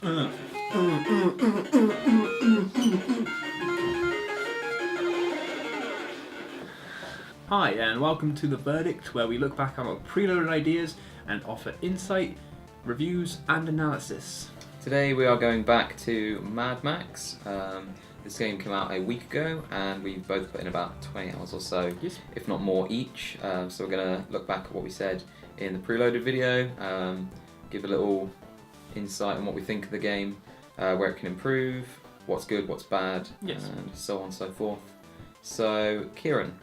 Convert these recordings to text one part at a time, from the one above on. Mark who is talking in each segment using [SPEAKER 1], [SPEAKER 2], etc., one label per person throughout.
[SPEAKER 1] Hi, and welcome to The Verdict, where we look back on our preloaded ideas and offer insight, reviews, and analysis.
[SPEAKER 2] Today we are going back to Mad Max. This game came out a week ago, and we've both put in about 20 hours or so,
[SPEAKER 1] Yes.
[SPEAKER 2] if not more each. So we're going to look back at what we said in the preloaded video, give a little insight on what we think of the game, where it can improve, what's good, what's bad,
[SPEAKER 1] Yes.
[SPEAKER 2] and so on and so forth. So, Kieran.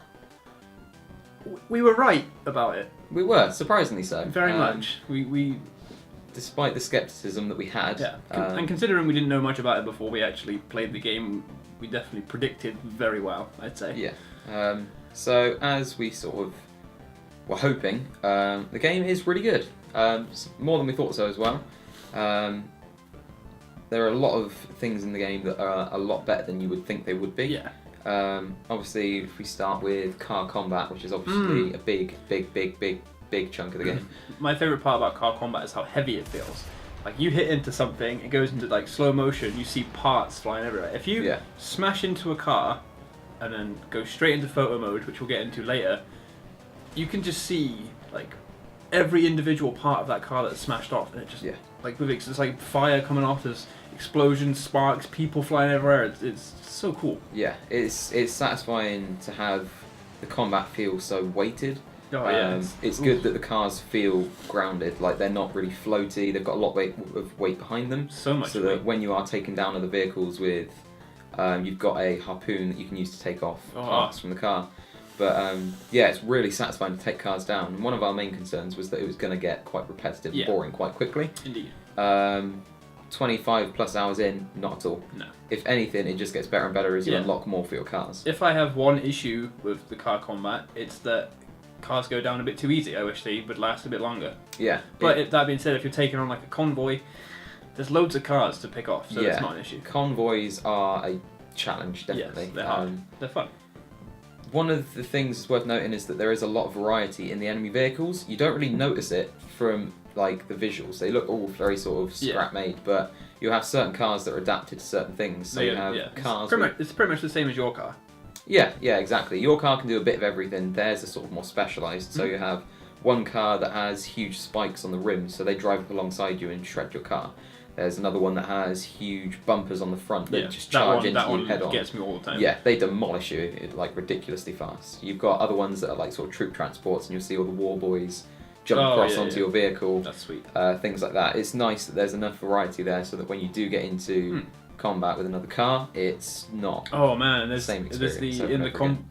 [SPEAKER 1] We were right about it.
[SPEAKER 2] We were, surprisingly so.
[SPEAKER 1] Very much. We
[SPEAKER 2] Despite the skepticism that we had.
[SPEAKER 1] yeah. And considering we didn't know much about it before we actually played the game, we definitely predicted very well, I'd say.
[SPEAKER 2] Yeah. So as we sort of were hoping, the game is really good. More than we thought so as well. There are a lot of things in the game that are a lot better than you would think they would be.
[SPEAKER 1] Yeah.
[SPEAKER 2] Obviously, if we start with car combat, which is obviously a big chunk of the game.
[SPEAKER 1] My favourite part about car combat is how heavy it feels. Like, you hit into something, it goes into like slow motion, you see parts flying everywhere. If you smash into a car and then go straight into photo mode, which we'll get into later, you can just see like every individual part of that car that's smashed off, and it just like with it's like fire coming off, there's explosions, sparks, people flying everywhere. It's so cool.
[SPEAKER 2] Yeah, it's satisfying to have the combat feel so weighted.
[SPEAKER 1] Oh yeah,
[SPEAKER 2] it's good that the cars feel grounded, like they're not really floaty. They've got a lot of weight behind them,
[SPEAKER 1] so much
[SPEAKER 2] so that when you are taking down other vehicles with, you've got a harpoon that you can use to take off parts from the car. But yeah, it's really satisfying to take cars down. And one of our main concerns was that it was going to get quite repetitive and boring quite quickly.
[SPEAKER 1] Indeed.
[SPEAKER 2] 25 plus hours in, not at all.
[SPEAKER 1] No.
[SPEAKER 2] If anything, it just gets better and better as you unlock more for your cars.
[SPEAKER 1] If I have one issue with the car combat, it's that cars go down a bit too easy. I wish they would last a bit longer.
[SPEAKER 2] Yeah.
[SPEAKER 1] But that being said, if you're taking on like a convoy, there's loads of cars to pick off, so it's not an issue.
[SPEAKER 2] Convoys are a challenge, definitely.
[SPEAKER 1] Yes, they're hard. They're fun.
[SPEAKER 2] One of the things that's worth noting is that there is a lot of variety in the enemy vehicles. You don't really notice it from like the visuals. They look all very sort of scrap made, but you have certain cars that are adapted to certain things. So you have cars.
[SPEAKER 1] It's pretty much the same as your car.
[SPEAKER 2] Yeah, exactly. Your car can do a bit of everything. Theirs are sort of more specialised. So you have one car that has huge spikes on the rims, so they drive up alongside you and shred your car. There's another one that has huge bumpers on the front that just charge into you head on.
[SPEAKER 1] That one gets me all the time.
[SPEAKER 2] Yeah, they demolish you like ridiculously fast. You've got other ones that are like sort of troop transports, and you'll see all the war boys jump across onto your vehicle.
[SPEAKER 1] That's sweet.
[SPEAKER 2] Things like that. It's nice that there's enough variety there, so that when you do get into combat with another car, it's not.
[SPEAKER 1] Oh man, there's
[SPEAKER 2] same experience.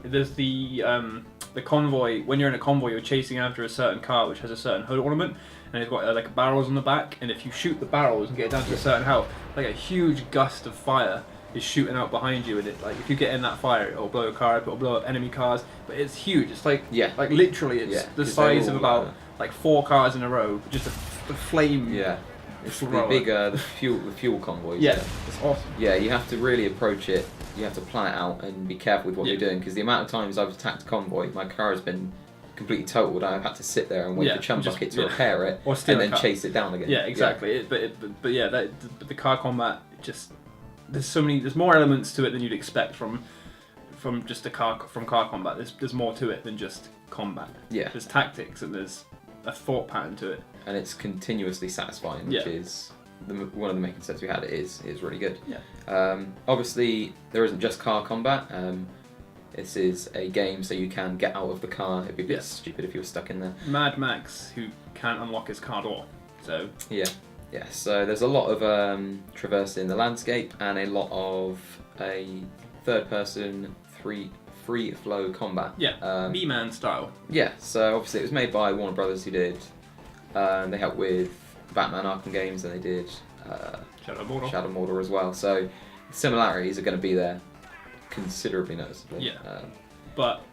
[SPEAKER 1] There's the convoy. When you're in a convoy, you're chasing after a certain car which has a certain hood ornament, and it's got like barrels on the back. And if you shoot the barrels and get it down to a certain health, like a huge gust of fire is shooting out behind you, and it like if you get in that fire, it'll blow a car up, it'll blow up enemy cars. But it's huge. It's like like literally, it's the size of about like 4 cars in a row, just a flame.
[SPEAKER 2] Yeah. It's the bigger, the fuel convoys.
[SPEAKER 1] Yeah, it's awesome.
[SPEAKER 2] Yeah, you have to really approach it. You have to plan it out and be careful with what you're doing, because the amount of times I've attacked a convoy, my car has been completely totaled. I've had to sit there and wait for Chum Bucket to repair it,
[SPEAKER 1] or
[SPEAKER 2] and then chase it down again.
[SPEAKER 1] Yeah, exactly. But the car combat, just there's more elements to it than you'd expect from just car combat. There's more to it than just combat. Yeah, there's tactics and there's a thought pattern to it.
[SPEAKER 2] And it's continuously satisfying, which is one of the main concerns we had. It is really good.
[SPEAKER 1] Yeah.
[SPEAKER 2] Obviously, there isn't just car combat. This is a game, so you can get out of the car. It'd be a bit stupid if you were stuck in there.
[SPEAKER 1] Mad Max, who can't unlock his car door. So
[SPEAKER 2] yeah. So there's a lot of traversing the landscape and a lot of a third-person free flow combat.
[SPEAKER 1] Yeah. B-Man style.
[SPEAKER 2] Yeah. So obviously, it was made by Warner Brothers, who did. They helped with Batman Arkham games, and they did
[SPEAKER 1] Shadow
[SPEAKER 2] of Mordor as well. So the similarities are going to be there considerably noticeably.
[SPEAKER 1] Yeah. But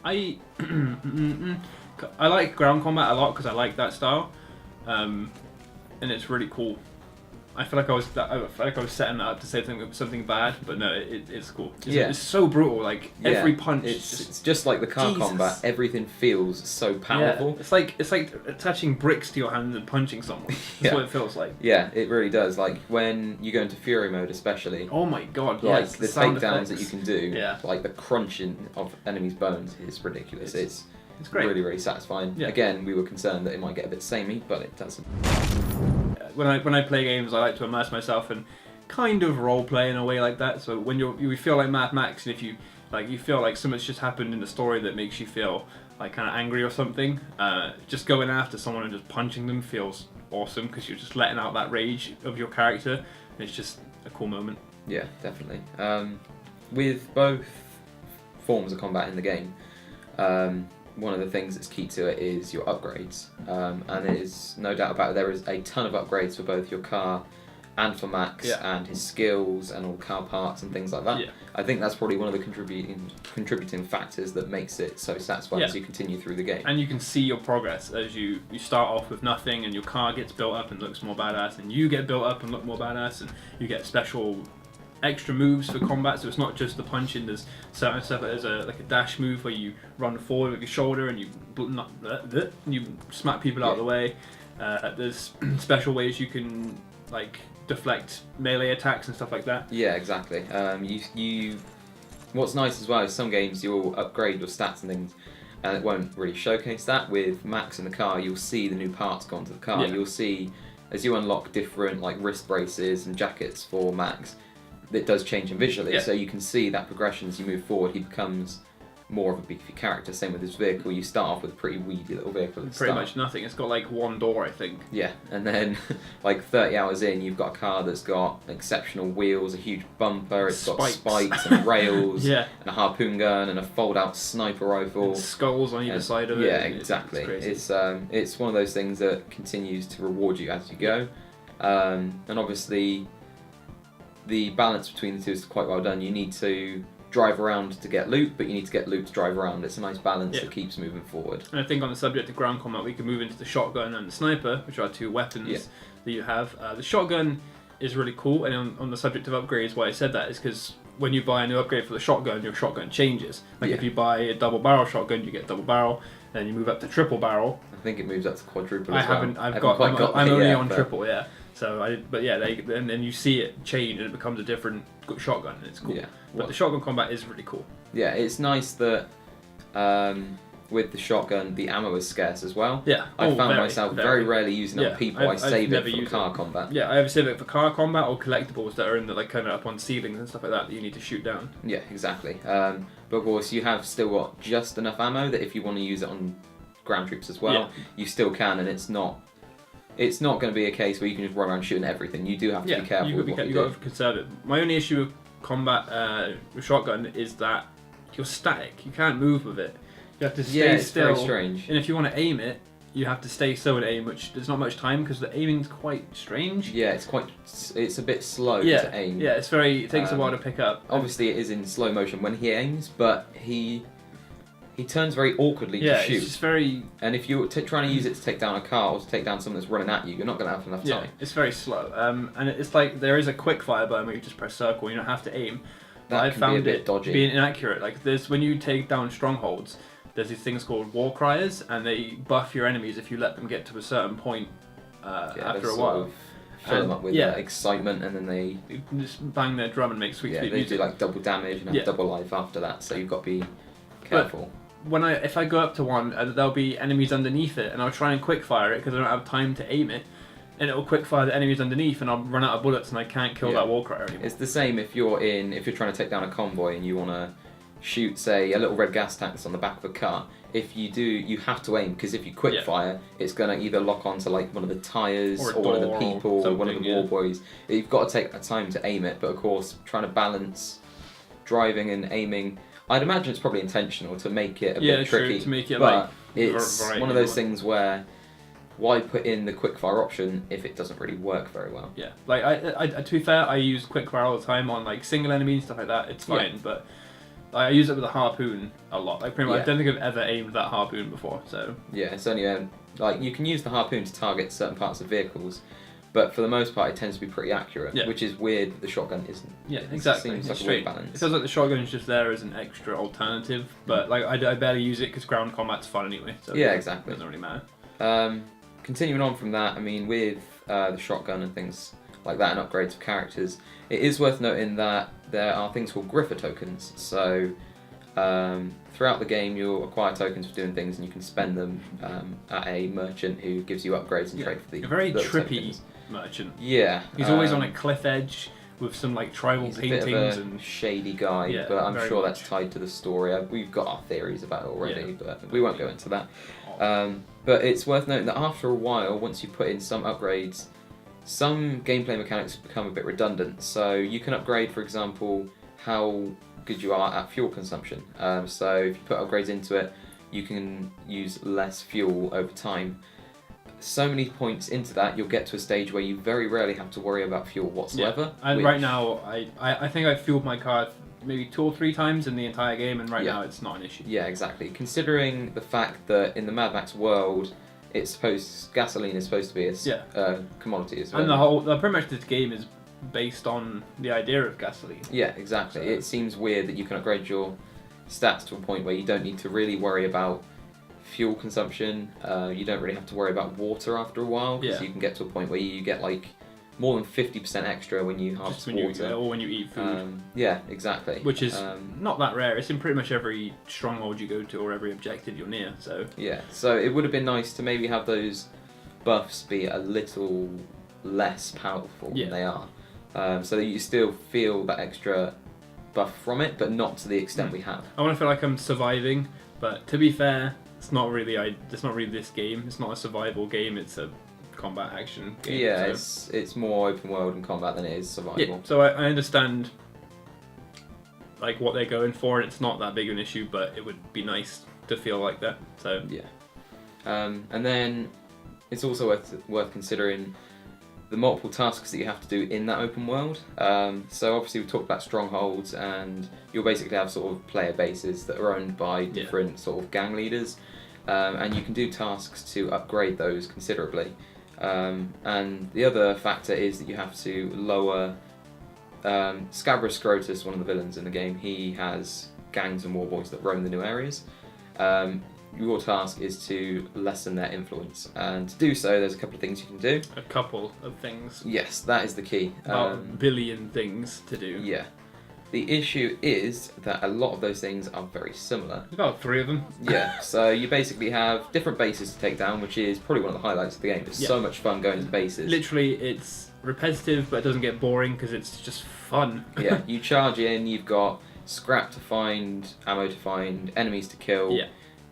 [SPEAKER 1] I like ground combat a lot because I like that style, and it's really cool. I feel like I was setting that up to say something bad, but no, it's cool. It's so brutal. Like every punch.
[SPEAKER 2] It's just like the car combat. Everything feels so powerful.
[SPEAKER 1] Yeah. It's like attaching bricks to your hand and punching someone. That's what it feels like.
[SPEAKER 2] Yeah, it really does. Like when you go into Fury mode, especially.
[SPEAKER 1] Oh my god!
[SPEAKER 2] Like
[SPEAKER 1] yes,
[SPEAKER 2] the takedowns that you can do.
[SPEAKER 1] Yeah.
[SPEAKER 2] Like the crunching of enemies' bones is ridiculous. It's
[SPEAKER 1] great.
[SPEAKER 2] Really, really satisfying. Yeah. Again, we were concerned that it might get a bit samey, but it doesn't.
[SPEAKER 1] When I play games, I like to immerse myself and kind of role play in a way like that. So when you feel like Mad Max, and if you feel like something's just happened in the story that makes you feel like kind of angry or something, just going after someone and just punching them feels awesome because you're just letting out that rage of your character, and it's just a cool moment.
[SPEAKER 2] Yeah, definitely. With both forms of combat in the game, one of the things that's key to it is your upgrades, and there is no doubt about it, there is a ton of upgrades for both your car and for Max, and his skills and all car parts and things like that.
[SPEAKER 1] Yeah.
[SPEAKER 2] I think that's probably one of the contributing factors that makes it so satisfying as you continue through the game.
[SPEAKER 1] And you can see your progress as you start off with nothing, and your car gets built up and looks more badass, and you get built up and look more badass, and you get special extra moves for combat. So it's not just the punching. There's certain stuff. There's a dash move where you run forward with your shoulder and you smack people out of the way. There's special ways you can like deflect melee attacks and stuff like that.
[SPEAKER 2] Yeah, exactly. What's nice as well is some games you'll upgrade your stats and things, and it won't really showcase that. With Max in the car, you'll see the new parts go onto the car. You'll see as you unlock different like wrist braces and jackets for Max, it does change him visually, so you can see that progression as you move forward. He becomes more of a beefy character. Same with his vehicle. You start off with a pretty weedy little vehicle at the
[SPEAKER 1] Pretty
[SPEAKER 2] start.
[SPEAKER 1] much nothing. It's got like one door, I think.
[SPEAKER 2] Yeah, and then like 30 hours in, you've got a car that's got exceptional wheels, a huge bumper, it's got spikes and rails, and a harpoon gun and a fold-out sniper rifle.
[SPEAKER 1] And skulls on either side of it.
[SPEAKER 2] Yeah, exactly. It's one of those things that continues to reward you as you go, and obviously the balance between the two is quite well done. You need to drive around to get loot, but you need to get loot to drive around. It's a nice balance that keeps moving forward.
[SPEAKER 1] And I think on the subject of ground combat, we can move into the shotgun and the sniper, which are two weapons that you have. The shotgun is really cool, and on the subject of upgrades, why I said that is because when you buy a new upgrade for the shotgun, your shotgun changes. Like if you buy a double barrel shotgun, you get double barrel, then you move up to triple barrel.
[SPEAKER 2] I think it moves up to quadruple
[SPEAKER 1] I'm only on triple, So, and then you see it change and it becomes a different shotgun, and it's cool. Yeah. But the shotgun combat is really cool.
[SPEAKER 2] Yeah, it's nice that with the shotgun, the ammo is scarce as well.
[SPEAKER 1] Yeah.
[SPEAKER 2] I found myself very rarely using it on people. I save it for car combat.
[SPEAKER 1] Yeah, I either save it for car combat or collectibles that are in the like kind of up on ceilings and stuff like that you need to shoot down.
[SPEAKER 2] Yeah, exactly. But of course, you have still got just enough ammo that if you want to use it on ground troops as well, you still can, and it's not going to be a case where you can just run around shooting everything. You do have to be careful with what you do.
[SPEAKER 1] You've got to conserve it. My only issue with combat with shotgun is that you're static. You can't move with it. You have to stay still.
[SPEAKER 2] Very strange.
[SPEAKER 1] And if you want to aim it, you have to stay still to aim, which there's not much time because the aiming's quite strange.
[SPEAKER 2] Yeah, it's a bit slow to aim.
[SPEAKER 1] Yeah, it takes a while to pick up.
[SPEAKER 2] Obviously, it is in slow motion when he aims, but he turns very awkwardly to shoot.
[SPEAKER 1] It's just very...
[SPEAKER 2] And if you're trying to use it to take down a car or to take down someone that's running at you, you're not going to have enough time.
[SPEAKER 1] It's very slow. And it's like there is a quick fire button where you just press circle, you don't have to aim. But I found
[SPEAKER 2] be a bit dodgy.
[SPEAKER 1] Being inaccurate. Like when you take down strongholds, there's these things called war criers, and they buff your enemies if you let them get to a certain point after a while.
[SPEAKER 2] Fill them up with excitement, and then they
[SPEAKER 1] just bang their drum and make sweet music.
[SPEAKER 2] They do like double damage and have double life after that, so you've got to be careful.
[SPEAKER 1] But if I go up to one, there'll be enemies underneath it, and I'll try and quickfire it because I don't have time to aim it, and it'll quickfire the enemies underneath, and I'll run out of bullets, and I can't kill that war crier anymore.
[SPEAKER 2] It's the same if you're trying to take down a convoy and you want to shoot, say, a little red gas tank that's on the back of a car. If you do, you have to aim, because if you quick fire, it's going to either lock onto like one of the tyres or one of the people or one of the war boys. You've got to take that time to aim it, but of course, trying to balance driving and aiming, I'd imagine it's probably intentional to make it a bit tricky.
[SPEAKER 1] To make it
[SPEAKER 2] but it's one of those things where why put in the quickfire option if it doesn't really work very well?
[SPEAKER 1] Yeah, like I to be fair, I use quickfire all the time on like single enemies and stuff like that. It's fine, but I use it with a harpoon a lot. Like pretty much, I don't think I've ever aimed that harpoon before. So
[SPEAKER 2] yeah, it's only like you can use the harpoon to target certain parts of vehicles, But for the most part, it tends to be pretty accurate,
[SPEAKER 1] Yeah.
[SPEAKER 2] which is weird that the shotgun isn't.
[SPEAKER 1] Yeah, exactly.
[SPEAKER 2] Seems
[SPEAKER 1] It's
[SPEAKER 2] like a weird
[SPEAKER 1] strange.
[SPEAKER 2] balance.
[SPEAKER 1] It feels like the shotgun is just there as an extra alternative, but like I barely use it because ground combat's fun anyway. So
[SPEAKER 2] Yeah, exactly.
[SPEAKER 1] It doesn't really matter.
[SPEAKER 2] Continuing on from that, I mean, with the shotgun and things like that and upgrades of characters, it is worth noting that there are things called griffer tokens. So throughout the game, you'll acquire tokens for doing things, and you can spend them at a merchant who gives you upgrades and trade for the.
[SPEAKER 1] A very
[SPEAKER 2] those
[SPEAKER 1] trippy
[SPEAKER 2] tokens.
[SPEAKER 1] merchant.
[SPEAKER 2] Yeah,
[SPEAKER 1] He's always on a cliff edge with some like tribal
[SPEAKER 2] he's
[SPEAKER 1] paintings
[SPEAKER 2] a bit of a
[SPEAKER 1] and
[SPEAKER 2] shady guy,
[SPEAKER 1] Yeah,
[SPEAKER 2] but I'm
[SPEAKER 1] very
[SPEAKER 2] sure
[SPEAKER 1] much.
[SPEAKER 2] that's tied to the story. We've got our theories about it already,
[SPEAKER 1] Yeah.
[SPEAKER 2] but we won't go into that. But it's worth noting that after a while, once you put in some upgrades, some gameplay mechanics become a bit redundant. So you can upgrade, for example, how good you are at fuel consumption. So if you put upgrades into it, you can use less fuel over time. So many points into that, you'll get to a stage where you very rarely have to worry about fuel whatsoever.
[SPEAKER 1] Yeah. And right now, I think I've fueled my car maybe 2 or 3 times in the entire game, and now it's not an issue.
[SPEAKER 2] Yeah, exactly. Considering the fact that in the Mad Max world, gasoline is supposed to be a commodity as well.
[SPEAKER 1] And pretty much this game is based on the idea of gasoline.
[SPEAKER 2] Yeah, exactly.
[SPEAKER 1] So,
[SPEAKER 2] it seems weird that you can upgrade your stats to a point where you don't need to really worry about fuel consumption. You don't really have to worry about water after a while, because you can get to a point where you get like more than 50% extra when you harvest water.
[SPEAKER 1] Or when you eat food.
[SPEAKER 2] Yeah, exactly.
[SPEAKER 1] Which is not that rare. It's in pretty much every stronghold you go to or every objective you're near. So
[SPEAKER 2] yeah, so it would have been nice to maybe have those buffs be a little less powerful than they are, so that you still feel that extra buff from it, but not to the extent we have.
[SPEAKER 1] I want to feel like I'm surviving, but to be fair, it's not really this game. It's not a survival game. It's a combat action game.
[SPEAKER 2] Yeah,
[SPEAKER 1] so.
[SPEAKER 2] it's more open world and combat than it is survival.
[SPEAKER 1] Yeah, so I understand like what they're going for, and it's not that big of an issue, but it would be nice to feel like that. So
[SPEAKER 2] yeah, and then it's also worth considering the multiple tasks that you have to do in that open world. So obviously we talked about strongholds, and you'll basically have sort of player bases that are owned by different sort of gang leaders, and you can do tasks to upgrade those considerably. And the other factor is that you have to lower Scabrous Scrotus, one of the villains in the game. He has gangs and warboys that roam the new areas. Your task is to lessen their influence, and to do so there's a couple of things you can do.
[SPEAKER 1] A couple of things.
[SPEAKER 2] Yes, that is the key.
[SPEAKER 1] About a billion things to do.
[SPEAKER 2] Yeah. The issue is that a lot of those things are very similar.
[SPEAKER 1] About 3 of them.
[SPEAKER 2] Yeah, so you basically have different bases to take down, which is probably one of the highlights of the game. It's so much fun going to bases.
[SPEAKER 1] Literally, it's repetitive, but it doesn't get boring because it's just fun.
[SPEAKER 2] Yeah, you charge in, you've got scrap to find, ammo to find, enemies to kill,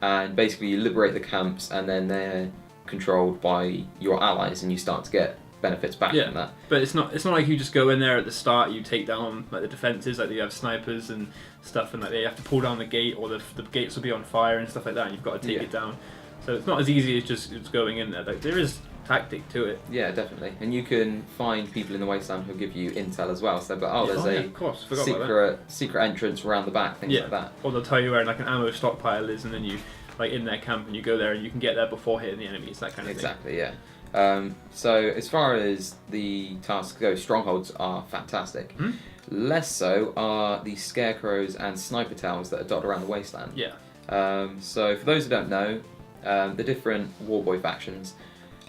[SPEAKER 2] and basically you liberate the camps, and then they're controlled by your allies, and you start to get benefits back from that.
[SPEAKER 1] But it's not like you just go in there at the start, you take down like the defences, like you have snipers and stuff, and like they have to pull down the gate, or the gates will be on fire and stuff like that, and you've got to take it down. So it's not as easy as just going in there. Like there is tactic to it.
[SPEAKER 2] Yeah, definitely. And you can find people in the wasteland who'll give you intel as well. So, there's a secret entrance around the back, things like that.
[SPEAKER 1] Or they'll tell you where like an ammo stockpile is, and then you like in their camp, and you go there and you can get there before hitting the enemies. That kind of thing.
[SPEAKER 2] Exactly. Yeah. So as far as the tasks go, strongholds are fantastic. Less so are the scarecrows and sniper towers that are dotted around the wasteland.
[SPEAKER 1] Yeah.
[SPEAKER 2] So for those who don't know, the different warboy factions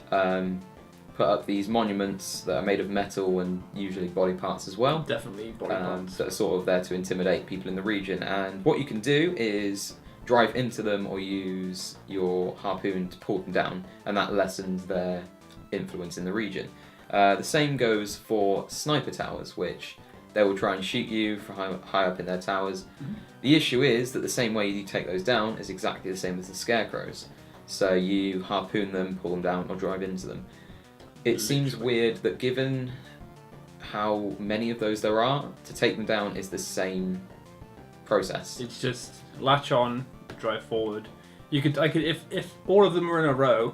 [SPEAKER 2] put up these monuments that are made of metal and usually body parts as well.
[SPEAKER 1] Definitely body parts.
[SPEAKER 2] That are sort of there to intimidate people in the region. And what you can do is drive into them or use your harpoon to pull them down, and that lessens their influence in the region. The same goes for sniper towers, which they will try and shoot you for high up in their towers. The issue is that the same way you take those down is exactly the same as the scarecrows. So you harpoon them, pull them down, or drive into them. It seems weird that given how many of those there are, to take them down is the same process.
[SPEAKER 1] It's just latch on, drive forward. If all of them were in a row,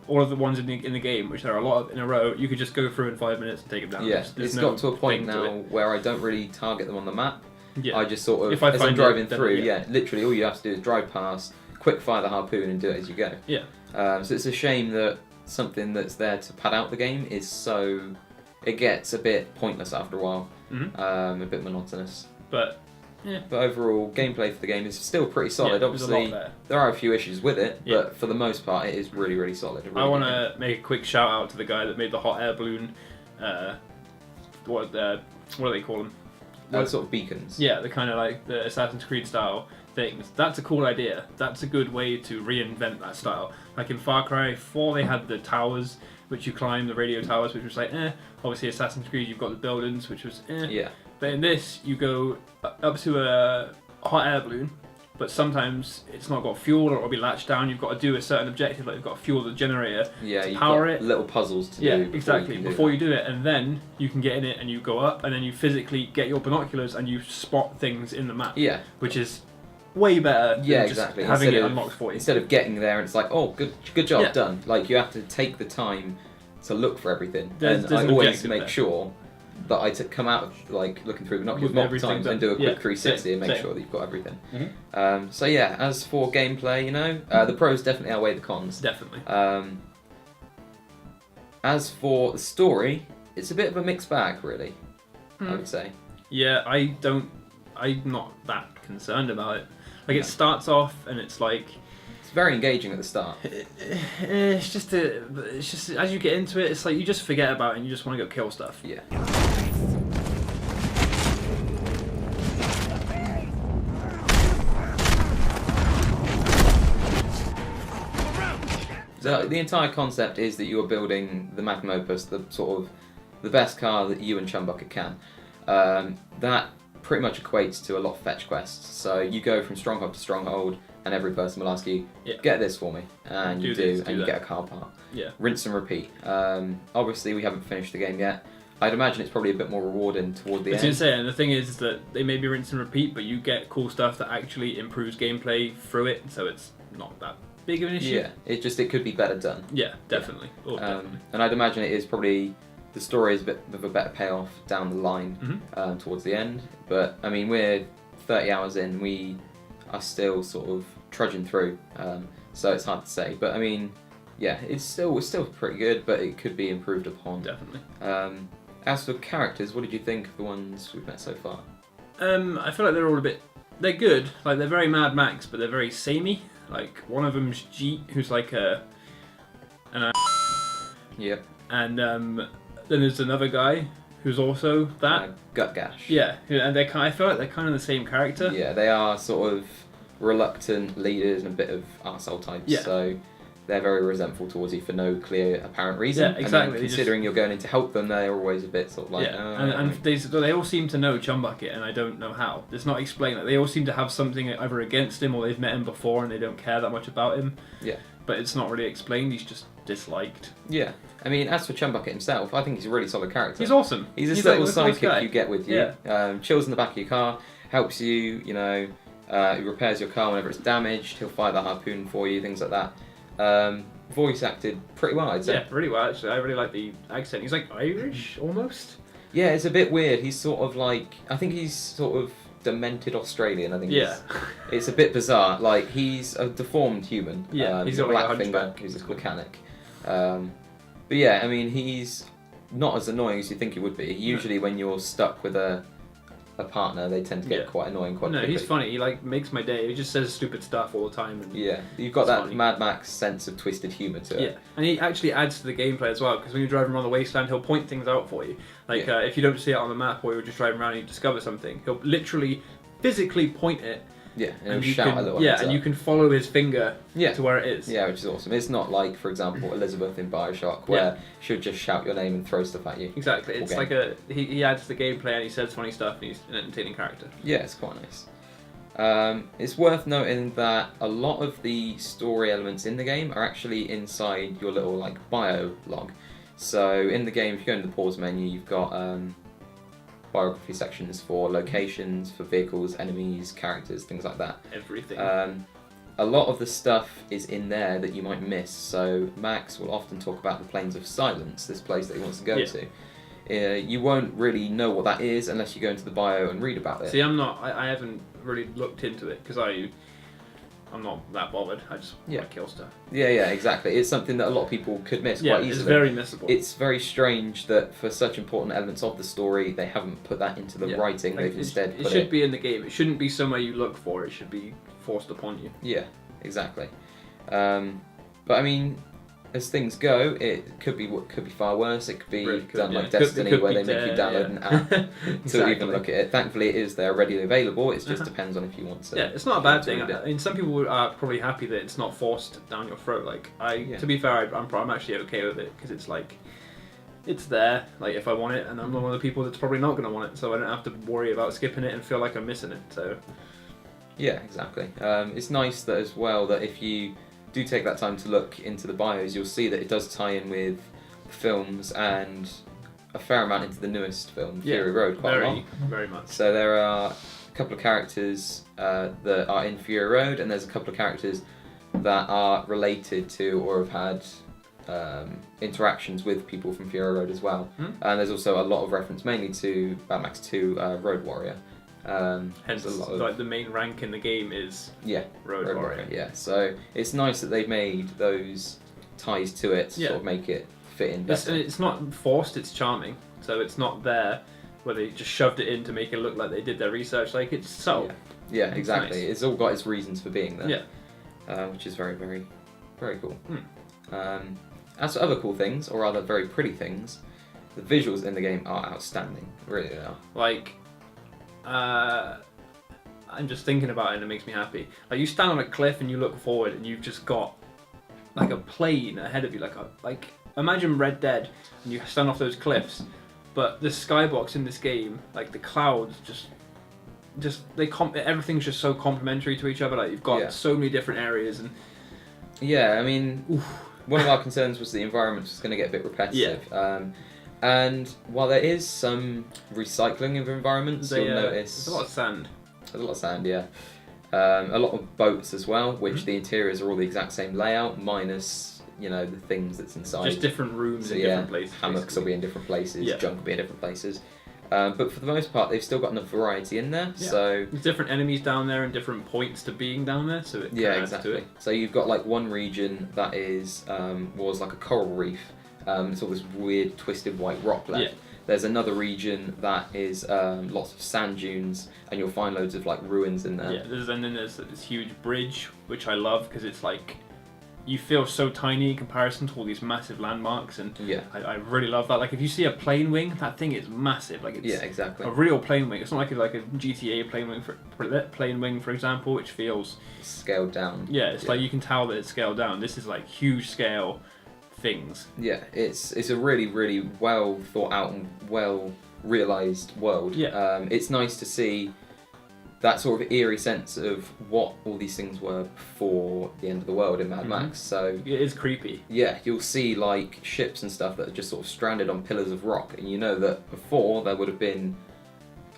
[SPEAKER 1] all of the ones in the game, which there are a lot of in a row, you could just go through in 5 minutes and take them down.
[SPEAKER 2] Yeah, it's got to a point now where I don't really target them on the map.
[SPEAKER 1] Yeah.
[SPEAKER 2] I just sort of, as I'm driving through, literally all you have to do is drive past, quick fire the harpoon and do it as you go.
[SPEAKER 1] Yeah.
[SPEAKER 2] So it's a shame that something that's there to pad out the game is so... It gets a bit pointless after a while, a bit monotonous.
[SPEAKER 1] But
[SPEAKER 2] overall, gameplay for the game is still pretty solid.
[SPEAKER 1] Yeah,
[SPEAKER 2] obviously, there are a few issues with it, but for the most part, it is really, really solid. Really
[SPEAKER 1] I want to make a quick shout out to the guy that made the hot air balloon. What do they call them?
[SPEAKER 2] Sort of beacons.
[SPEAKER 1] Yeah, the kind of like the Assassin's Creed style things. That's a cool idea. That's a good way to reinvent that style. Like in Far Cry 4, they had the towers which you climb, the radio towers, which was like Obviously, Assassin's Creed, you've got the buildings, which was
[SPEAKER 2] Yeah.
[SPEAKER 1] But in this, you go up to a hot air balloon, but sometimes it's not got fuel or it'll be latched down. You've got to do a certain objective, like you've got to fuel the generator to power it.
[SPEAKER 2] Little puzzles to
[SPEAKER 1] do.
[SPEAKER 2] Exactly.
[SPEAKER 1] Before you do it, and then you can get in it and you go up, and then you physically get your binoculars and you spot things in the map.
[SPEAKER 2] Yeah.
[SPEAKER 1] Which is way better than
[SPEAKER 2] exactly.
[SPEAKER 1] just having it unlocked for you.
[SPEAKER 2] Instead of getting there and it's like, oh, good job, done. Like, you have to take the time to look for everything.
[SPEAKER 1] There's
[SPEAKER 2] I always make
[SPEAKER 1] there.
[SPEAKER 2] sure that I come out of like looking through binoculars multiple times and do a quick 360 and make sure that you've got everything. So yeah, as for gameplay, the pros definitely outweigh the cons.
[SPEAKER 1] Definitely.
[SPEAKER 2] As for the story, it's a bit of a mixed bag, really. I would say.
[SPEAKER 1] Yeah, I'm not that concerned about it. Like, it starts off and it's like...
[SPEAKER 2] It's very engaging at the start.
[SPEAKER 1] It's just as you get into it, it's like you just forget about it and you just want to go kill stuff.
[SPEAKER 2] Yeah. So the entire concept is that you are building the Magnum Opus, the sort of the best car that you and Chumbucket can. That pretty much equates to a lot of fetch quests. So you go from stronghold to stronghold, and every person will ask you, "Get this for me," and you do, and you get a car part.
[SPEAKER 1] Yeah.
[SPEAKER 2] Rinse and repeat. Obviously, we haven't finished the game yet. I'd imagine it's probably a bit more rewarding toward the end.
[SPEAKER 1] I was going to say, and the thing is that they may be rinse and repeat, but you get cool stuff that actually improves gameplay through it, so it's not that big of an issue.
[SPEAKER 2] Yeah, it could be better done.
[SPEAKER 1] Yeah, definitely. Yeah. Oh, definitely.
[SPEAKER 2] And I'd imagine it is probably, the story is a bit of a better payoff down the line towards the end. But I mean, we're 30 hours in, we are still sort of trudging through, so it's hard to say. But I mean, yeah, it's still pretty good, but it could be improved upon.
[SPEAKER 1] Definitely.
[SPEAKER 2] As for characters, what did you think of the ones we've met so far?
[SPEAKER 1] I feel like they're all they're good. Like, they're very Mad Max, but they're very samey. Like, one of them's Jeet, who's like
[SPEAKER 2] Yep.
[SPEAKER 1] And then there's another guy who's also that.
[SPEAKER 2] Gut Gash.
[SPEAKER 1] Yeah, and I feel like they're kind of the same character.
[SPEAKER 2] Yeah, they are sort of reluctant leaders and a bit of arsehole types.
[SPEAKER 1] Yeah.
[SPEAKER 2] So they're very resentful towards you for no clear apparent reason.
[SPEAKER 1] Yeah, exactly.
[SPEAKER 2] And then considering you're going in to help them, they're always a bit sort of like...
[SPEAKER 1] and they all seem to know Chumbucket, and I don't know how. It's not explained. Like, they all seem to have something either against him or they've met him before and they don't care that much about him.
[SPEAKER 2] Yeah.
[SPEAKER 1] But it's not really explained. He's just disliked.
[SPEAKER 2] Yeah. I mean, as for Chumbucket himself, I think he's a really solid character.
[SPEAKER 1] He's awesome.
[SPEAKER 2] He's this little sidekick you get with you. Yeah. Chills in the back of your car, helps you, he repairs your car whenever it's damaged, he'll fire the harpoon for you, things like that. Voice acted pretty well, I'd say.
[SPEAKER 1] Yeah, really well, actually. I really like the accent. He's like Irish, almost.
[SPEAKER 2] Yeah, it's a bit weird. He's sort of like... I think he's sort of demented Australian, I think.
[SPEAKER 1] Yeah.
[SPEAKER 2] It's a bit bizarre. Like, he's a deformed human.
[SPEAKER 1] Yeah, he's
[SPEAKER 2] a
[SPEAKER 1] got
[SPEAKER 2] black
[SPEAKER 1] like a
[SPEAKER 2] finger, he's a mechanic. But yeah, I mean, he's not as annoying as you think he would be. Usually when you're stuck with a partner, they tend to get quite annoying quite quickly.
[SPEAKER 1] No, he's funny. He makes my day. He just says stupid stuff all the time. And
[SPEAKER 2] yeah, you've got that funny Mad Max sense of twisted humour to it.
[SPEAKER 1] Yeah, and he actually adds to the gameplay as well, because when you're driving around the wasteland, he'll point things out for you. Like, if you don't see it on the map or you're just driving around and you discover something, he'll literally, physically point it.
[SPEAKER 2] Yeah, and he'll shout a little.
[SPEAKER 1] Yeah, and you can follow his finger to where it is.
[SPEAKER 2] Yeah, which is awesome. It's not like, for example, Elizabeth in Bioshock, where she'll just shout your name and throw stuff at you.
[SPEAKER 1] Exactly. It's like he adds to the gameplay and he says funny stuff and he's an entertaining character.
[SPEAKER 2] Yeah, it's quite nice. It's worth noting that a lot of the story elements in the game are actually inside your little bio log. So in the game, if you go into the pause menu, you've got biography sections for locations, for vehicles, enemies, characters, things like that.
[SPEAKER 1] Everything.
[SPEAKER 2] A lot of the stuff is in there that you might miss. So Max will often talk about the Plains of Silence, this place that he wants to go to. You won't really know what that is unless you go into the bio and read about it.
[SPEAKER 1] See, I haven't really looked into it because I I'm not that bothered. I just want to kill stuff.
[SPEAKER 2] Yeah, exactly. It's something that a lot of people could miss quite easily.
[SPEAKER 1] It's very missable.
[SPEAKER 2] It's very strange that for such important elements of the story, they haven't put that into the writing. They've instead put it...
[SPEAKER 1] It should be in the game. It shouldn't be somewhere you look for. It should be forced upon you.
[SPEAKER 2] Yeah, exactly. But I mean, as things go, it could be far worse. It could be done like Destiny, where they make you download an app to even look at it. Thankfully, it is there readily available. It just depends on if you want to.
[SPEAKER 1] Yeah, it's not a bad thing. I mean, some people are probably happy that it's not forced down your throat. Like to be fair, I'm actually okay with it because it's like it's there. Like if I want it, and I'm one of the people that's probably not going to want it, so I don't have to worry about skipping it and feel like I'm missing it. So
[SPEAKER 2] yeah, exactly. It's nice that as well that if you do take that time to look into the bios, you'll see that it does tie in with films and a fair amount into the newest film, Fury Road, quite a lot.
[SPEAKER 1] Very much.
[SPEAKER 2] So there are a couple of characters that are in Fury Road, and there's a couple of characters that are related to or have had interactions with people from Fury Road as well. And there's also a lot of reference mainly to Mad Max 2 Road Warrior.
[SPEAKER 1] Hence, a lot of, like the main rank in the game is Road Warrior.
[SPEAKER 2] Yeah, so it's nice that they've made those ties to it to sort of make it fit in better.
[SPEAKER 1] It's not forced; it's charming. So it's not there where they just shoved it in to make it look like they did their research. Like it's subtle.
[SPEAKER 2] Yeah, exactly. It's all got its reasons for being there.
[SPEAKER 1] Yeah,
[SPEAKER 2] which is very, very, very cool. As for other cool things, or rather very pretty things, the visuals in the game are outstanding. Really, they are.
[SPEAKER 1] Like. I'm just thinking about it and it makes me happy. Like you stand on a cliff and you look forward and you've just got like a plane ahead of you. Like imagine Red Dead and you stand off those cliffs, but the skybox in this game, like the clouds, everything's just so complementary to each other. Like you've got so many different areas and.
[SPEAKER 2] Yeah, I mean, one of our concerns was the environment was going to get a bit repetitive. And while there is some recycling of environments, you'll notice...
[SPEAKER 1] There's a lot of sand.
[SPEAKER 2] There's a lot of sand, yeah. A lot of boats as well, which the interiors are all the exact same layout, minus, the things that's inside.
[SPEAKER 1] Just different rooms in different places.
[SPEAKER 2] Hammocks will be in different places, junk will be in different places. But for the most part, they've still got enough variety in there.
[SPEAKER 1] Yeah.
[SPEAKER 2] So
[SPEAKER 1] there's different enemies down there and different points to being down there, so it adds to it.
[SPEAKER 2] So you've got like one region that was like a coral reef. It's all this weird twisted white rock left. There's another region that is lots of sand dunes, and you'll find loads of like ruins in there.
[SPEAKER 1] And then there's this huge bridge, which I love because it's like you feel so tiny in comparison to all these massive landmarks, and I really love that. Like if you see a plane wing, that thing is massive. Like it's
[SPEAKER 2] exactly
[SPEAKER 1] a real plane wing. It's not like a GTA plane wing, for example, which feels
[SPEAKER 2] scaled down.
[SPEAKER 1] Yeah, it's like you can tell that it's scaled down. This is like huge scale things.
[SPEAKER 2] Yeah, it's a really, really well thought out and well realised world. It's nice to see that sort of eerie sense of what all these things were before the end of the world in Mad Max. So
[SPEAKER 1] it is creepy.
[SPEAKER 2] Yeah, you'll see like ships and stuff that are just sort of stranded on pillars of rock, and you know that before there would have been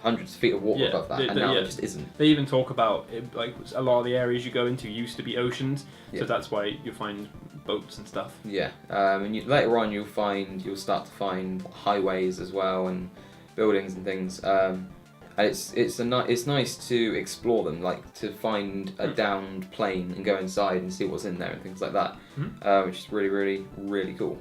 [SPEAKER 2] hundreds of feet of water above that, and now there just isn't.
[SPEAKER 1] They even talk about it, like a lot of the areas you go into used to be oceans, so that's why you find boats and stuff.
[SPEAKER 2] Yeah, and later on you'll start to find highways as well and buildings and things. And it's nice to explore them, like to find a downed plane and go inside and see what's in there and things like that, which is really, really, really cool.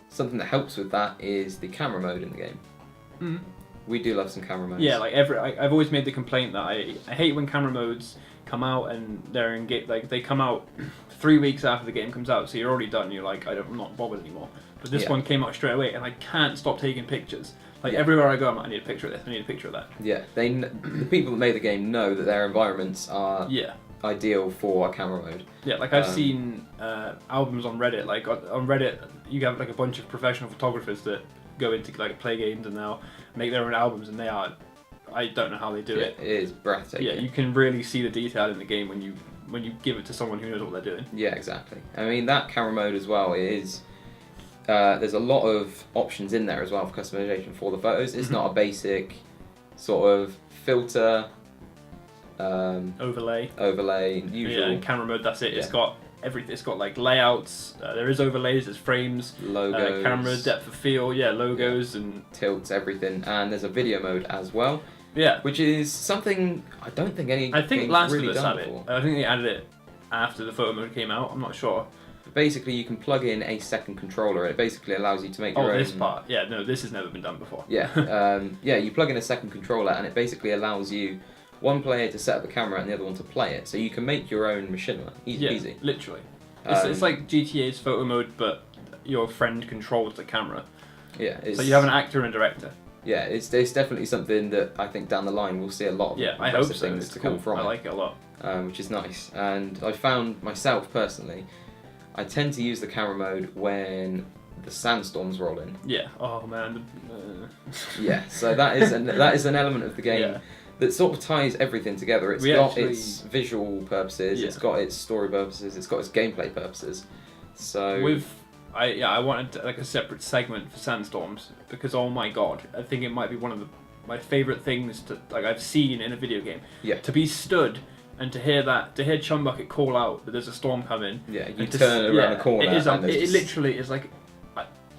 [SPEAKER 2] Something that helps with that is the camera mode in the game. We do love some camera modes.
[SPEAKER 1] Yeah, like I've always made the complaint that I hate when camera modes come out and they're in they come out 3 weeks after the game comes out, so you're already done. You're like, I'm not bothered anymore. But this one came out straight away, and I can't stop taking pictures. Like everywhere I go, I'm like, I need a picture of this. I need a picture of that. Yeah,
[SPEAKER 2] the people that made the game know that their environments are ideal for a camera mode.
[SPEAKER 1] Yeah, like I've seen albums on Reddit. Like on Reddit, you have like a bunch of professional photographers that go into like play games and now make their own albums, and I don't know how they do it.
[SPEAKER 2] It is breathtaking.
[SPEAKER 1] Yeah, you can really see the detail in the game when you give it to someone who knows what they're doing.
[SPEAKER 2] Yeah, exactly. I mean, that camera mode as well is. There's a lot of options in there as well for customization for the photos. It's not a basic sort of filter,
[SPEAKER 1] overlay,
[SPEAKER 2] usual.
[SPEAKER 1] Yeah, camera mode. That's it. It's got everything. It's got like layouts. There is overlays. There's frames,
[SPEAKER 2] logos,
[SPEAKER 1] camera, depth of field. Yeah, logos and
[SPEAKER 2] tilts, everything. And there's a video mode as well.
[SPEAKER 1] Yeah.
[SPEAKER 2] Which is something I don't think any game's
[SPEAKER 1] Last
[SPEAKER 2] really
[SPEAKER 1] of Us
[SPEAKER 2] done
[SPEAKER 1] had
[SPEAKER 2] before.
[SPEAKER 1] it. I think they added it after the photo mode came out. I'm not sure.
[SPEAKER 2] But basically, you can plug in a second controller, and it basically allows you to make your own.
[SPEAKER 1] Oh, this part. Yeah, no, this has never been done before.
[SPEAKER 2] Yeah, yeah. You plug in a second controller, and it basically allows you one player to set up the camera and the other one to play it. So you can make your own machinima, easy peasy.
[SPEAKER 1] Literally. It's like GTA's photo mode, but your friend controls the camera.
[SPEAKER 2] Yeah.
[SPEAKER 1] So you have an actor and director.
[SPEAKER 2] Yeah, it's definitely something that I think down the line we'll see a lot of
[SPEAKER 1] I hope so.
[SPEAKER 2] things
[SPEAKER 1] It's
[SPEAKER 2] to
[SPEAKER 1] cool.
[SPEAKER 2] come from.
[SPEAKER 1] I like it a lot.
[SPEAKER 2] Which is nice. And I found myself personally, I tend to use the camera mode when the Sandstorms roll in.
[SPEAKER 1] Yeah. Oh man.
[SPEAKER 2] Yeah. So that is an element of the game that sort of ties everything together. It's got its visual purposes. It's got its story purposes. It's got its gameplay purposes. So
[SPEAKER 1] I wanted like a separate segment for Sandstorms because oh my god, I think it might be one of my favorite things I've seen in a video game.
[SPEAKER 2] Yeah.
[SPEAKER 1] To be stood and to hear Chumbucket call out that there's a storm coming.
[SPEAKER 2] Yeah. You turn around the corner.
[SPEAKER 1] It literally is like.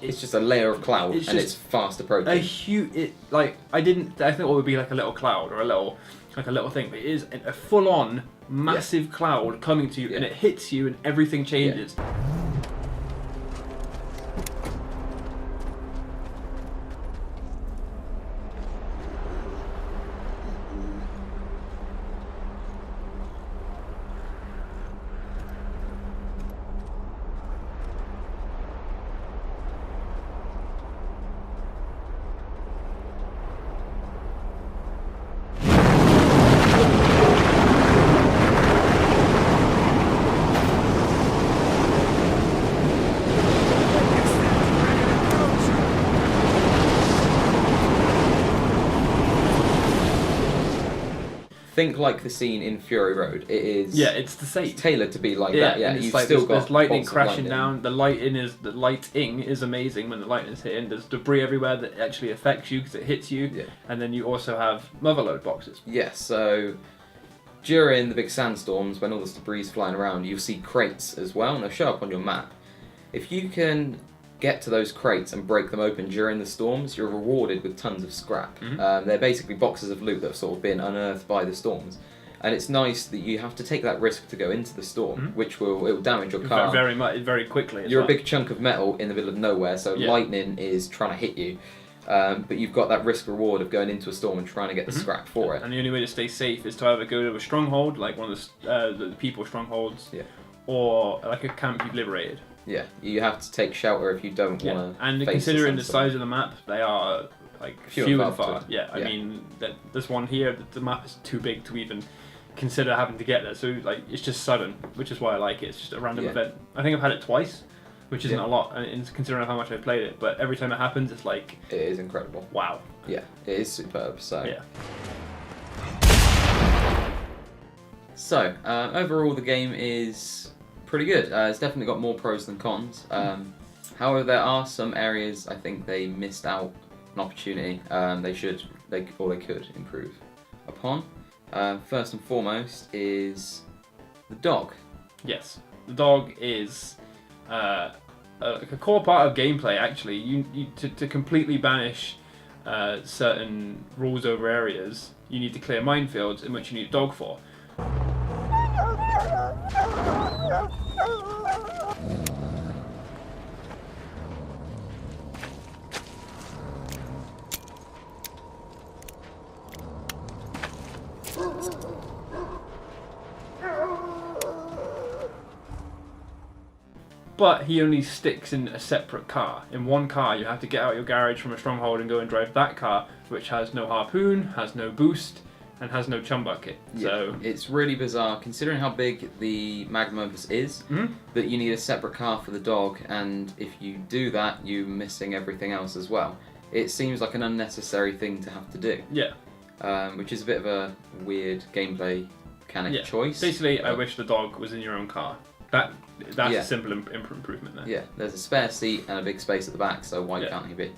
[SPEAKER 2] It's just a layer of cloud, and it's fast approaching.
[SPEAKER 1] I thought it would be like a little cloud or a little thing, but it is a full-on massive cloud coming to you, and it hits you, and everything changes. Yeah.
[SPEAKER 2] Think like the scene in Fury Road. It is.
[SPEAKER 1] Yeah, it's the same.
[SPEAKER 2] It's tailored to be like that. Yeah,
[SPEAKER 1] and
[SPEAKER 2] you've
[SPEAKER 1] like
[SPEAKER 2] still got
[SPEAKER 1] there's lightning crashing
[SPEAKER 2] lightning
[SPEAKER 1] down. The lighting is amazing when the lightning's hitting. There's debris everywhere that actually affects you because it hits you.
[SPEAKER 2] Yeah.
[SPEAKER 1] And then you also have motherload boxes.
[SPEAKER 2] Yeah. So during the big sandstorms, when all this debris is flying around, you'll see crates as well, and they'll show up on your map. If you can get to those crates and break them open during the storms, you're rewarded with tons of scrap.
[SPEAKER 1] Mm-hmm.
[SPEAKER 2] They're basically boxes of loot that have sort of been unearthed by the storms. And it's nice that you have to take that risk to go into the storm, which will damage your car
[SPEAKER 1] very quickly.
[SPEAKER 2] You're a big chunk of metal in the middle of nowhere, so lightning is trying to hit you. But you've got that risk reward of going into a storm and trying to get the scrap for it.
[SPEAKER 1] And the only way to stay safe is to either go to a stronghold, like one of the people strongholds, or like a camp you've liberated.
[SPEAKER 2] Yeah, you have to take shelter if you don't want to.
[SPEAKER 1] And considering the size of the map, they are like few and far. Yeah, I mean, this one here, the map is too big to even consider having to get there. So like, it's just sudden, which is why I like it. It's just a random event. I think I've had it twice, which isn't a lot, and considering how much I've played it. But every time it happens, it's like
[SPEAKER 2] it is incredible.
[SPEAKER 1] Wow.
[SPEAKER 2] Yeah, it is superb. So
[SPEAKER 1] yeah.
[SPEAKER 2] So overall, the game is pretty good. It's definitely got more pros than cons. However, there are some areas I think they missed out an opportunity. They could improve upon. First and foremost is the dog.
[SPEAKER 1] Yes, the dog is a core part of gameplay. Actually, you to completely banish certain rules over areas, you need to clear minefields, in which you need a dog for. But he only sticks in a separate car. In one car, you have to get out your garage from a stronghold and go and drive that car, which has no harpoon, has no boost, and has no chum bucket.
[SPEAKER 2] Yeah,
[SPEAKER 1] so
[SPEAKER 2] it's really bizarre, considering how big the magnum opus is, that you need a separate car for the dog, and if you do that, you're missing everything else as well. It seems like an unnecessary thing to have to do.
[SPEAKER 1] Yeah.
[SPEAKER 2] Which is a bit of a weird gameplay mechanic choice.
[SPEAKER 1] Basically, I wish the dog was in your own car. That's a simple improvement there.
[SPEAKER 2] Yeah, there's a spare seat and a big space at the back, so why can't he be?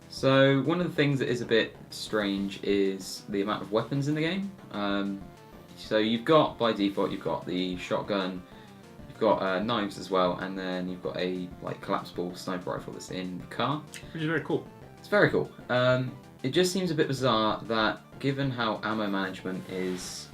[SPEAKER 2] So one of the things that is a bit strange is the amount of weapons in the game. So you've got, by default, you've got the shotgun, you've got knives as well, and then you've got a collapsible sniper rifle that's in the car.
[SPEAKER 1] Which is very cool.
[SPEAKER 2] It's very cool. it just seems a bit bizarre that, given how ammo management is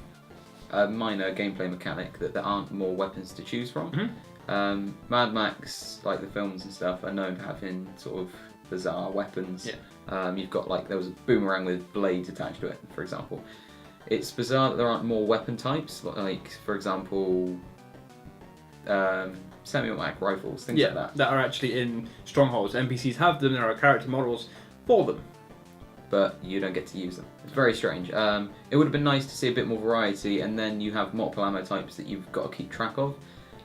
[SPEAKER 2] a minor gameplay mechanic, that there aren't more weapons to choose from.
[SPEAKER 1] Mm-hmm.
[SPEAKER 2] Mad Max, like the films and stuff, are known for having sort of bizarre weapons.
[SPEAKER 1] Yeah.
[SPEAKER 2] You've got like, there was a boomerang with blades attached to it, for example. It's bizarre that there aren't more weapon types, like for example, semi-automatic rifles, things like that.
[SPEAKER 1] That are actually in strongholds. NPCs have them. There are character models for them,
[SPEAKER 2] but you don't get to use them. It's very strange. It would have been nice to see a bit more variety, and then you have multiple ammo types that you've got to keep track of,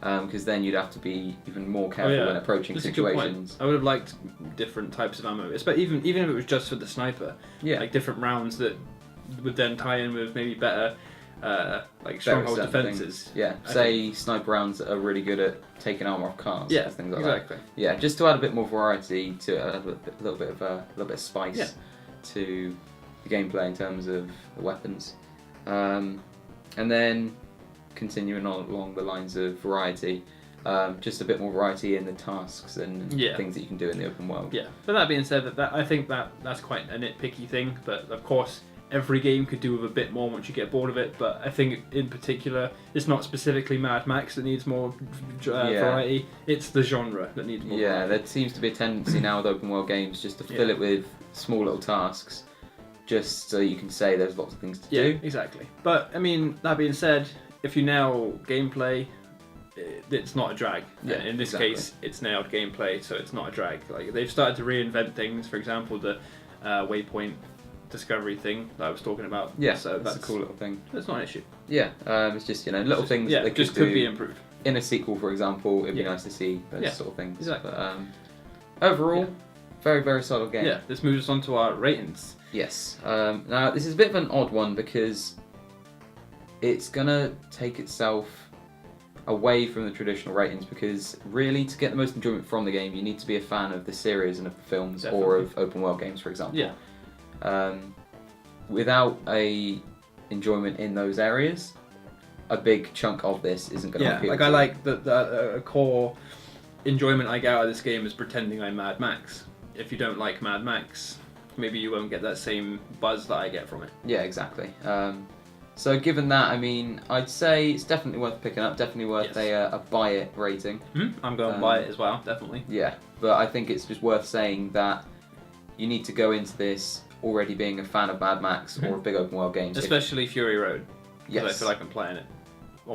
[SPEAKER 2] because then you'd have to be even more careful when approaching
[SPEAKER 1] That's
[SPEAKER 2] situations.
[SPEAKER 1] I would have liked different types of ammo, even if it was just for the sniper.
[SPEAKER 2] Yeah.
[SPEAKER 1] Like different rounds that would then tie in with maybe better, like stronghold defenses.
[SPEAKER 2] Yeah. Say sniper rounds that are really good at taking armor off cars.
[SPEAKER 1] Yeah.
[SPEAKER 2] Things like
[SPEAKER 1] Exactly.
[SPEAKER 2] that. Yeah. Just to add a bit more variety, to add a little bit of spice.
[SPEAKER 1] Yeah.
[SPEAKER 2] To the gameplay in terms of the weapons, and then continuing along the lines of variety, just a bit more variety in the tasks and things that you can do in the open world.
[SPEAKER 1] Yeah, but that being said, I think that's quite a nitpicky thing, but of course every game could do with a bit more once you get bored of it, but I think in particular it's not specifically Mad Max that needs more variety, it's the genre that needs more variety.
[SPEAKER 2] There seems to be a tendency now with open world games just to fill it with small little tasks, just so you can say there's lots of things to do.
[SPEAKER 1] Yeah, exactly. But I mean, that being said, if you nail gameplay, it's not a drag.
[SPEAKER 2] Yeah,
[SPEAKER 1] in this case, it's nailed gameplay, so it's not a drag. Like they've started to reinvent things. For example, the waypoint discovery thing that I was talking about.
[SPEAKER 2] Yeah,
[SPEAKER 1] so
[SPEAKER 2] that's a cool little thing.
[SPEAKER 1] That's not an issue.
[SPEAKER 2] Yeah, it's just little things that they
[SPEAKER 1] could be improved.
[SPEAKER 2] In a sequel, for example, it'd be nice to see those sort of things.
[SPEAKER 1] Exactly.
[SPEAKER 2] But overall, very, very solid game.
[SPEAKER 1] Yeah, this moves us on to our ratings.
[SPEAKER 2] Yes. Now, this is a bit of an odd one because it's going to take itself away from the traditional ratings, because really, to get the most enjoyment from the game, you need to be a fan of the series and of the films or of open world games, for example.
[SPEAKER 1] Yeah.
[SPEAKER 2] Without a enjoyment in those areas, a big chunk of this isn't going to appeal.
[SPEAKER 1] I like the core enjoyment I get out of this game is pretending I'm Mad Max. If you don't like Mad Max, maybe you won't get that same buzz that I get from it.
[SPEAKER 2] Yeah, exactly. So given that, I mean, I'd say it's definitely worth picking up, definitely worth a buy it rating.
[SPEAKER 1] I'm going to buy it as well, definitely.
[SPEAKER 2] Yeah, but I think it's just worth saying that you need to go into this already being a fan of Mad Max or a big open world game.
[SPEAKER 1] Especially Fury Road.
[SPEAKER 2] Yes.
[SPEAKER 1] I feel like I'm playing it.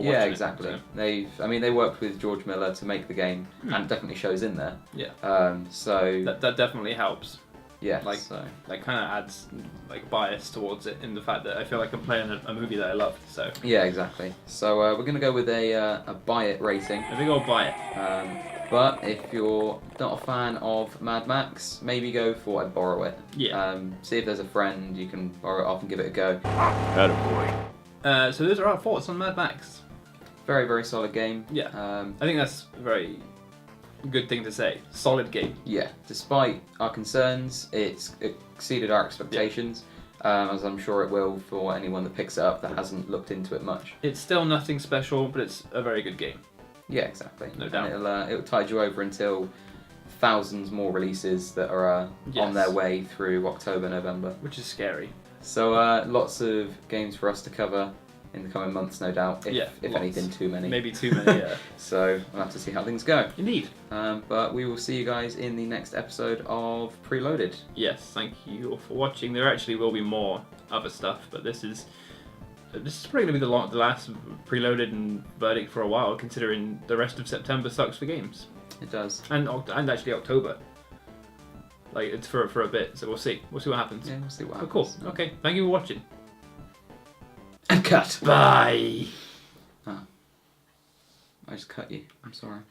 [SPEAKER 2] Yeah, exactly. They worked with George Miller to make the game, and it definitely shows in there.
[SPEAKER 1] Yeah.
[SPEAKER 2] So
[SPEAKER 1] that definely helps.
[SPEAKER 2] Yeah.
[SPEAKER 1] That kind of adds like bias towards it in the fact that I feel like I'm playing a movie that I loved. So.
[SPEAKER 2] Yeah, exactly. So we're gonna go with a buy it rating.
[SPEAKER 1] I think I'll buy it.
[SPEAKER 2] But if you're not a fan of Mad Max, maybe go for I'd borrow it.
[SPEAKER 1] Yeah.
[SPEAKER 2] See if there's a friend you can borrow it off and give it a go.
[SPEAKER 1] Attaboy. So those are our thoughts on Mad Max.
[SPEAKER 2] Very, very solid game.
[SPEAKER 1] Yeah. I think that's a very good thing to say. Solid game.
[SPEAKER 2] Yeah. Despite our concerns, it's exceeded our expectations, as I'm sure it will for anyone that picks it up that hasn't looked into it much.
[SPEAKER 1] It's still nothing special, but it's a very good game.
[SPEAKER 2] Yeah, exactly.
[SPEAKER 1] No doubt.
[SPEAKER 2] And it'll tide you over until thousands more releases that are on their way through October, November.
[SPEAKER 1] Which is scary.
[SPEAKER 2] So lots of games for us to cover in the coming months, no doubt. If anything, too many.
[SPEAKER 1] Maybe too many, yeah.
[SPEAKER 2] So we'll have to see how things go.
[SPEAKER 1] Indeed.
[SPEAKER 2] But we will see you guys in the next episode of Preloaded.
[SPEAKER 1] Yes, thank you all for watching. There actually will be more other stuff, but this is probably going to be the last Preloaded and verdict for a while, considering the rest of September sucks for games.
[SPEAKER 2] It does.
[SPEAKER 1] And actually October. Like, it's for a bit, so we'll see. We'll see what happens.
[SPEAKER 2] Yeah, we'll see what happens.
[SPEAKER 1] Cool. Okay, thank you for watching.
[SPEAKER 2] And cut.
[SPEAKER 1] Bye.
[SPEAKER 2] Oh. I just cut you. I'm sorry.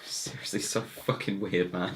[SPEAKER 2] Seriously, so fucking weird, man.